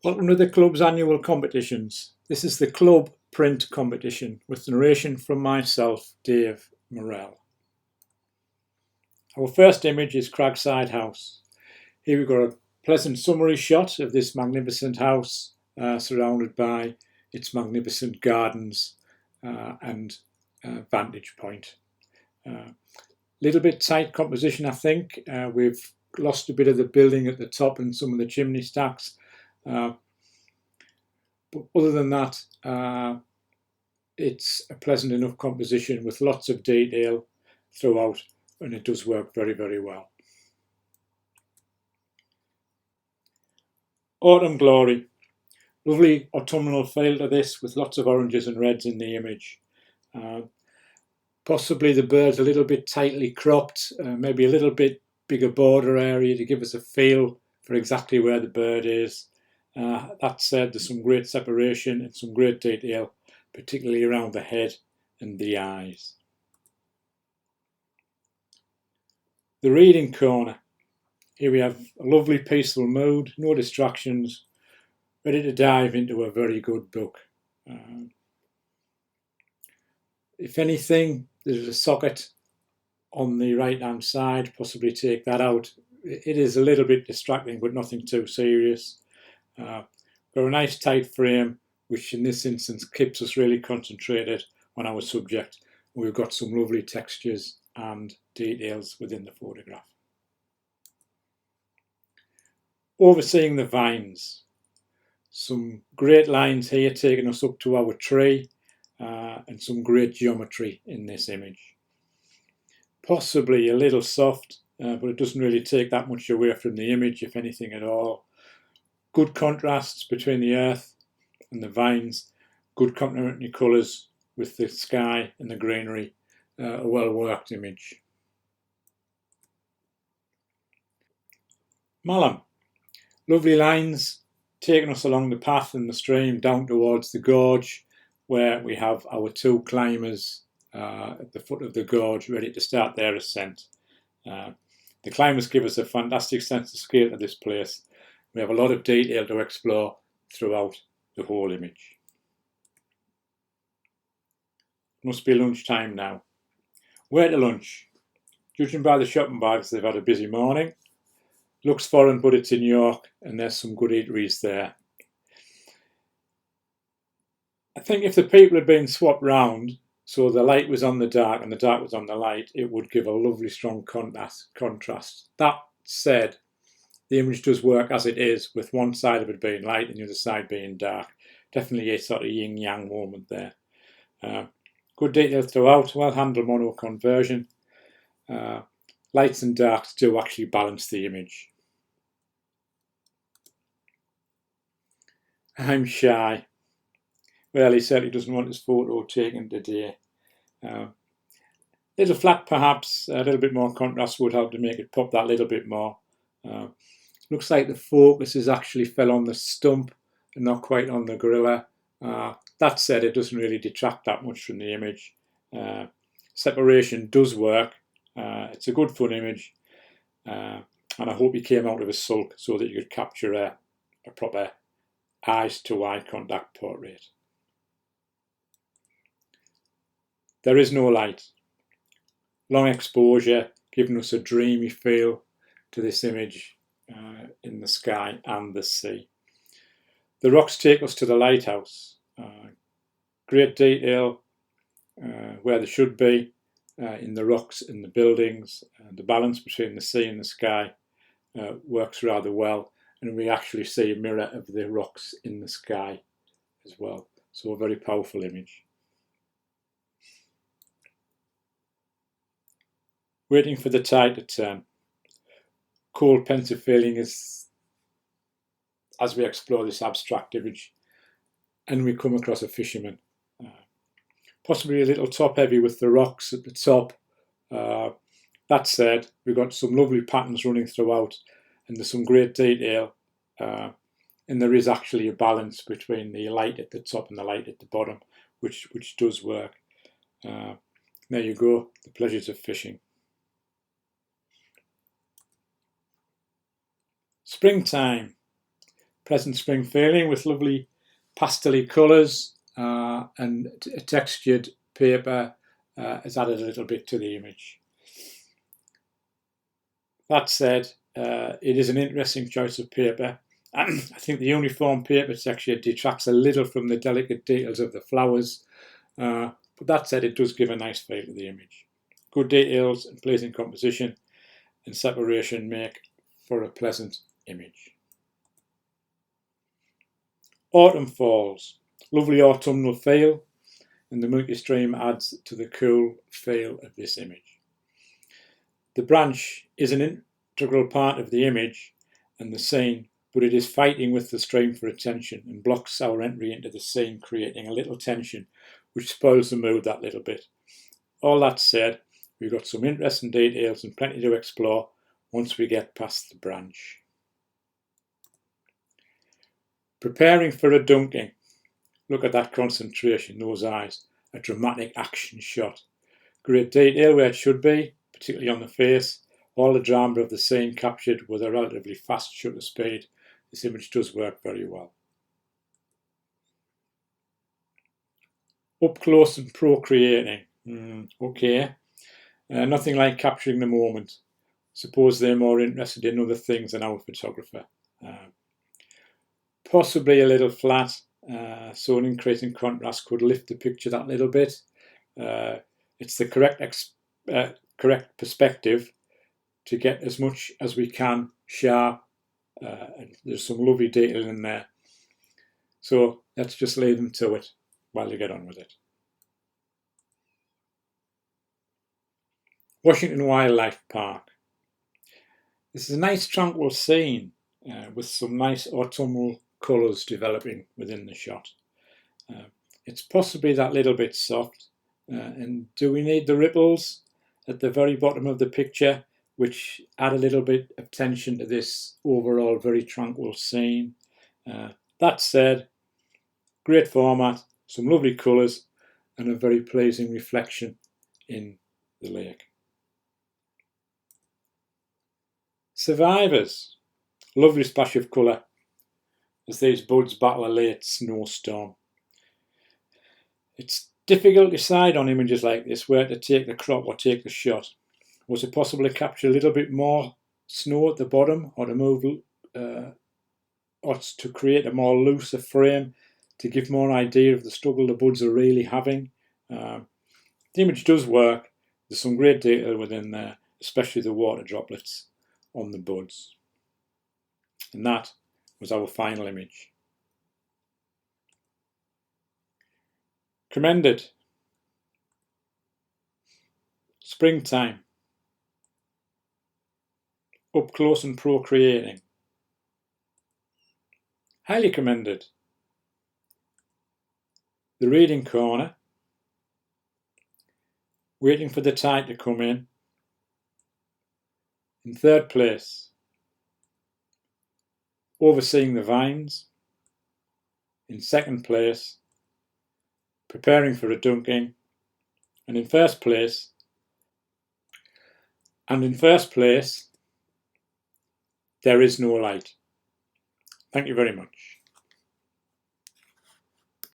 Welcome to the club's annual competitions. This is the club print competition with narration from myself, Dave Morell. Our first image is Cragside House. Here we've got a pleasant summary shot of this magnificent house surrounded by its magnificent gardens and vantage point. Little bit tight composition, I think. We've lost a bit of the building at the top and some of the chimney stacks. But other than that, it's a pleasant enough composition with lots of detail throughout, and it does work very, very well. Autumn Glory. Lovely autumnal feel to this with lots of oranges and reds in the image. Possibly the bird's a little bit tightly cropped, maybe a little bit bigger border area to give us a feel for exactly where the bird is. That said, there's some great separation and some great detail, particularly around the head and the eyes. The reading corner. Here we have a lovely peaceful mood, no distractions, ready to dive into a very good book. If anything, there's a socket on the right hand side, possibly take that out. It is a little bit distracting, but nothing too serious. Got a nice tight frame, which in this instance keeps us really concentrated on our subject. We've got some lovely textures and details within the photograph. Overseeing the vines. Some great lines here taking us up to our tree and some great geometry in this image. Possibly a little soft, but it doesn't really take that much away from the image, if anything at all. Good contrasts between the earth and the vines, good complementary colours with the sky and the greenery, a well-worked image. Malham, lovely lines taking us along the path and the stream down towards the gorge, where we have our two climbers at the foot of the gorge ready to start their ascent. The climbers give us a fantastic sense of scale to this place. We have a lot of detail to explore throughout the whole image. Must be lunchtime now. Where to lunch? Judging by the shopping bags, they've had a busy morning. Looks foreign, but it's in York, and there's some good eateries there. I think if the people had been swapped round, so the light was on the dark and the dark was on the light, it would give a lovely strong contrast. That said, the image does work as it is, with one side of it being light and the other side being dark. Definitely a sort of yin-yang moment there. Good detail throughout, well-handled mono conversion. Lights and darks do actually balance the image. I'm shy. Well, he certainly doesn't want his photo taken today. Little flat perhaps, a little bit more contrast would help to make it pop that little bit more. Looks like the focus has actually fell on the stump and not quite on the gorilla. That said, it doesn't really detract that much from the image. Separation does work. It's a good fun image. And I hope he came out of his sulk so that you could capture a proper eyes-to-eye contact portrait. There is no light. Long exposure, giving us a dreamy feel to this image. In the sky and the sea. The rocks take us to the lighthouse. Great detail where they should be in the rocks and the buildings. The balance between the sea and the sky works rather well, and we actually see a mirror of the rocks in the sky as well. So a very powerful image. Waiting for the tide to turn. Cold, pensive feeling as we explore this abstract image and we come across a fisherman. Possibly a little top heavy with the rocks at the top. That said, we've got some lovely patterns running throughout and there's some great detail and there is actually a balance between the light at the top and the light at the bottom, which does work. There you go, the pleasures of fishing. Springtime. pleasant spring feeling with lovely pastel colours and a textured paper has added a little bit to the image. That said, it is an interesting choice of paper. I think the uniform paper texture detracts a little from the delicate details of the flowers, but that said, it does give a nice feel to the image. Good details and pleasing composition and separation make for a pleasant image. Autumn falls, lovely autumnal feel, and the milky stream adds to the cool feel of this image. The branch is an integral part of the image and the scene, but it is fighting with the stream for attention and blocks our entry into the scene, creating a little tension which spoils the mood that little bit. All that said, we've got some interesting details and plenty to explore once we get past the branch. Preparing for a dunking. Look at that concentration, those eyes, a dramatic action shot. Great detail where it should be, particularly on the face. All the drama of the scene captured with a relatively fast shutter speed. This image does work very well. Up close and procreating. Okay. Nothing like capturing the moment. Suppose they're more interested in other things than our photographer. Possibly a little flat, so an increase in contrast could lift the picture that little bit. It's the correct perspective to get as much as we can sharp. And there's some lovely detail in there. So let's just leave them to it while you get on with it. Washington Wildlife Park. This is a nice tranquil scene with some nice autumnal colours developing within the shot. It's possibly that little bit soft. And do we need the ripples at the very bottom of the picture, which add a little bit of tension to this overall very tranquil scene? That said, great format, some lovely colours, and a very pleasing reflection in the lake. Survivors, lovely splash of colour as these buds battle a late snowstorm. It's difficult to decide on images like this where to take the crop or take the shot. Was it possible to capture a little bit more snow at the bottom, or to move, or to create a more looser frame to give more idea of the struggle the buds are really having? The image does work. There's some great detail within there, especially the water droplets on the buds. And that was our final image. Commended. Springtime. Up close and procreating. Highly commended. The reading corner. Waiting for the tide to come in. In third place, overseeing the vines. In second place, preparing for a dunking. And in first place, there is no light. Thank you very much.